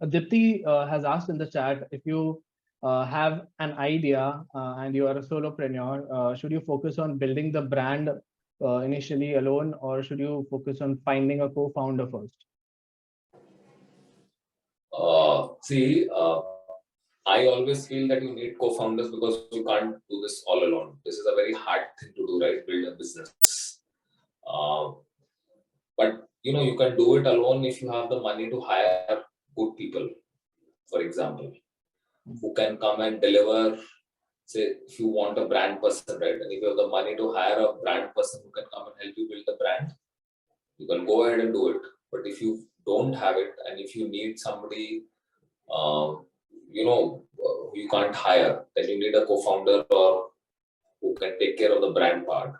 Dipti has asked in the chat, if you have an idea and you are a solopreneur, should you focus on building the brand initially alone, or should you focus on finding a co-founder first? I always feel that you need co-founders because you can't do this all alone. This is a very hard thing to do, right? Build a business. But you can do it alone if you have the money to hire good people, for example, who can come and deliver. Say, if you want a brand person, right, and if you have the money to hire a brand person who can come and help you build the brand, you can go ahead and do it. But if you don't have it, and if you need somebody, who you can't hire, then you need a co-founder or who can take care of the brand part.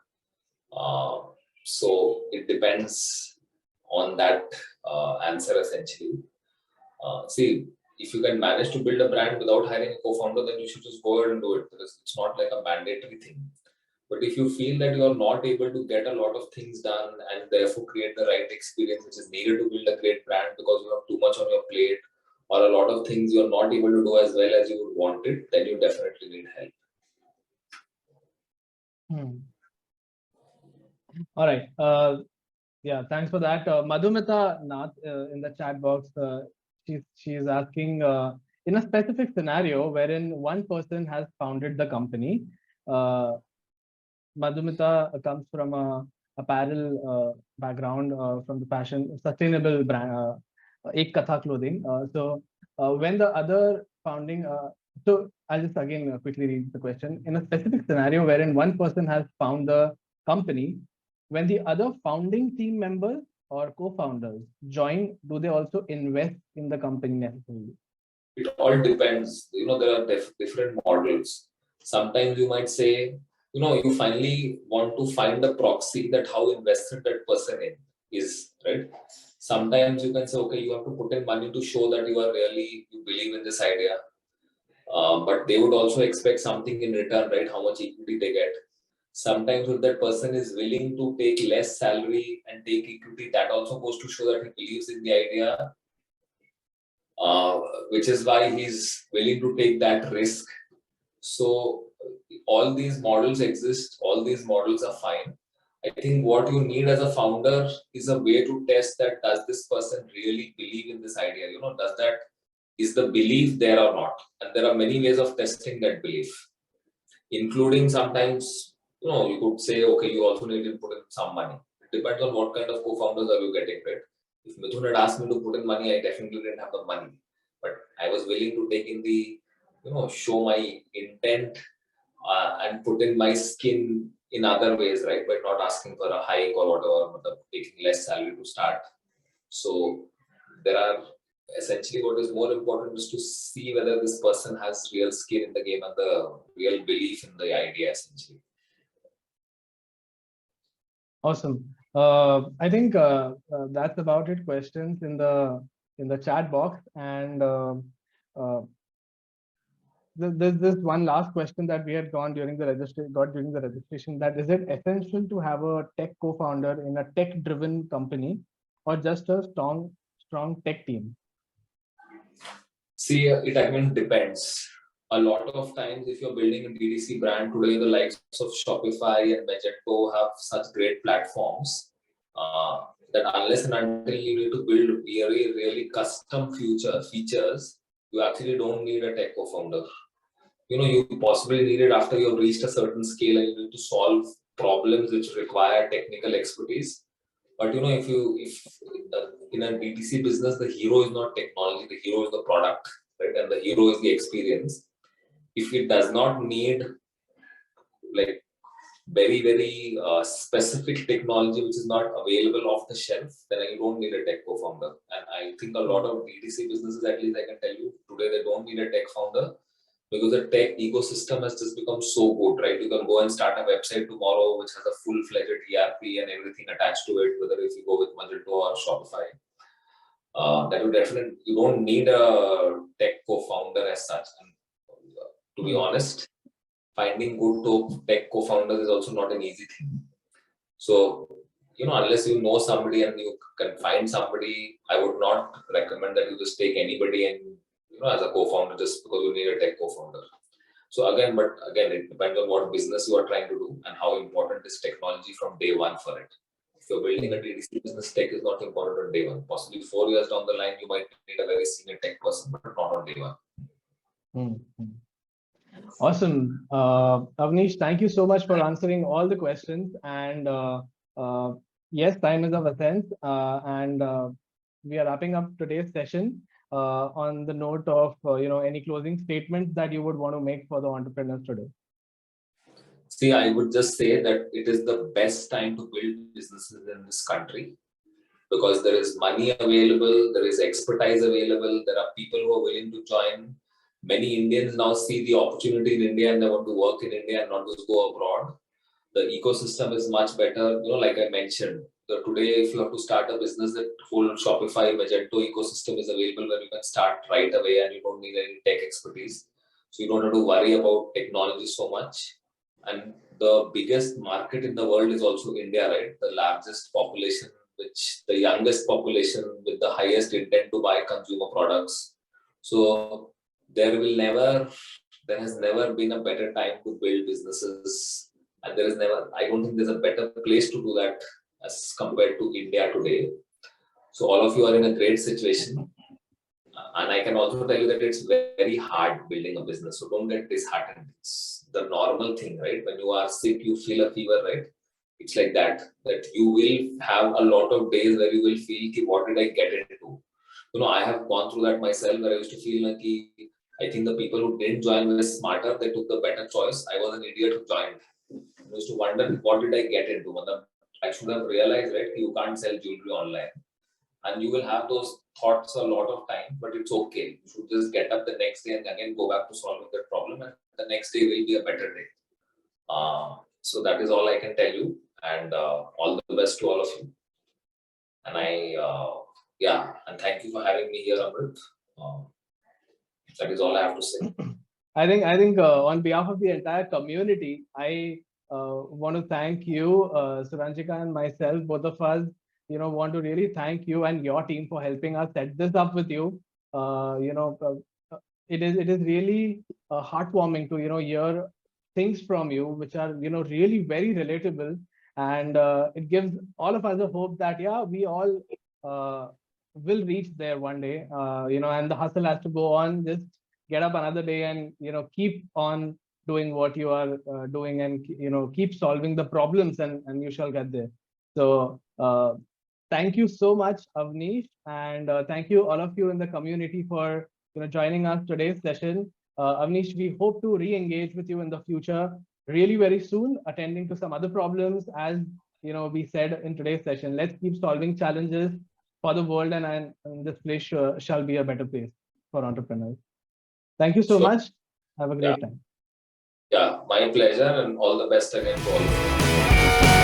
So it depends on that answer essentially. See, if you can manage to build a brand without hiring a co-founder, then you should just go ahead and do it, because it's not like a mandatory thing. But if you feel that you are not able to get a lot of things done and therefore create the right experience which is needed to build a great brand because you have too much on your plate, or a lot of things you are not able to do as well as you would want it, then you definitely need help. All right. Yeah, thanks for that. Madhumita Nath in the chat box, she's asking, in a specific scenario wherein one person has founded the company, Madhumita comes from a apparel background, from the fashion sustainable brand, Ek Katha clothing. When the other founding, so I'll just again quickly read the question. In a specific scenario wherein one person has found the company, when the other founding team members or co-founders join, do they also invest in the company necessarily? It all depends. There are different models. Sometimes you might say, you finally want to find a proxy that how invested that person is, right? Sometimes you can say, okay, you have to put in money to show that you believe in this idea. But they would also expect something in return, right? How much equity they get. Sometimes if that person is willing to take less salary and take equity, that also goes to show that he believes in the idea, which is why he's willing to take that risk. So all these models exist, all these models are fine. I think what you need as a founder is a way to test that, does this person really believe in this idea? Does that is the belief there or not? And there are many ways of testing that belief, including sometimes, you could say, okay, you also need to put in some money. It depends on what kind of co-founders are you getting, right? If Mithun had asked me to put in money, I definitely didn't have the money. But I was willing to take in the, show my intent and put in my skin in other ways, right? By not asking for a hike or whatever, but taking less salary to start. So there are essentially what is more important is to see whether this person has real skin in the game and the real belief in the idea, essentially. Awesome. I think that's about it. Questions in the chat box, and there's this one last question that we had during the registration. That is it essential to have a tech co-founder in a tech-driven company, or just a strong tech team? See, it again depends. A lot of times, if you're building a DTC brand today, the likes of Shopify and Magento have such great platforms that unless and until you need to build really custom features, you actually don't need a tech co-founder. You possibly need it after you've reached a certain scale and you need to solve problems which require technical expertise. But if in a DTC business, the hero is not technology, the hero is the product, right? And the hero is the experience. If it does not need like very specific technology which is not available off the shelf, then you don't need a tech co-founder. And I think a lot of DTC businesses, at least I can tell you today, they don't need a tech founder, because the tech ecosystem has just become so good, right? You can go and start a website tomorrow which has a full-fledged ERP and everything attached to it, whether if you go with Magento or Shopify. That would definitely, you don't need a tech co-founder as such. And to be honest, finding good tech co-founders is also not an easy thing. So, unless you know somebody and you can find somebody, I would not recommend that you just take anybody and as a co-founder just because you need a tech co-founder. So again, it depends on what business you are trying to do and how important is technology from day one for it. If you're building a DTC business, tech is not important on day one. Possibly 4 years down the line, you might need a very senior tech person, but not on day one. Awesome. Avnish, thank you so much for answering all the questions. And yes, time is of essence. And we are wrapping up today's session on the note of any closing statements that you would want to make for the entrepreneurs today. See, I would just say that it is the best time to build businesses in this country, because there is money available, there is expertise available, there are people who are willing to join. Many Indians now see the opportunity in India and they want to work in India and not just go abroad. The ecosystem is much better. Like I mentioned, today if you have to start a business, that whole Shopify, Magento ecosystem is available where you can start right away and you don't need any tech expertise. So you don't have to worry about technology so much. And the biggest market in the world is also India, right? The largest population, the youngest population with the highest intent to buy consumer products. So there has never been a better time to build businesses, and I don't think there's a better place to do that as compared to India today. So all of you are in a great situation, and I can also tell you that it's very hard building a business, so don't get disheartened. It's the normal thing, right? When you are sick, you feel a fever, right? It's like that you will have a lot of days where you will feel, what did I get into? I have gone through that myself, where I used to feel like, I think the people who didn't join were smarter, they took the better choice. I was an idiot who joined. I used to wonder, what did I get into? I should have realized, right, you can't sell jewelry online. And you will have those thoughts a lot of time, but it's okay. You should just get up the next day and again go back to solving that problem, and the next day will be a better day. So that is all I can tell you, and all the best to all of you. And and thank you for having me here, Amrit. That is all I have to say. I think on behalf of the entire community, I want to thank you, Suranjika, and myself, both of us. Want to really thank you and your team for helping us set this up with you. It is really heartwarming to hear things from you which are really very relatable, and it gives all of us a hope that we all will reach there one day, and the hustle has to go on. Just get up another day and, keep on doing what you are doing, and, keep solving the problems, and you shall get there. So thank you so much, Avnish, and thank you all of you in the community for, joining us today's session. Avnish, we hope to re-engage with you in the future really very soon, attending to some other problems. As we said in today's session, let's keep solving challenges for the world, and this place shall be a better place for entrepreneurs. Thank you so much. Have a great time. Yeah, my pleasure, and all the best again to all of you.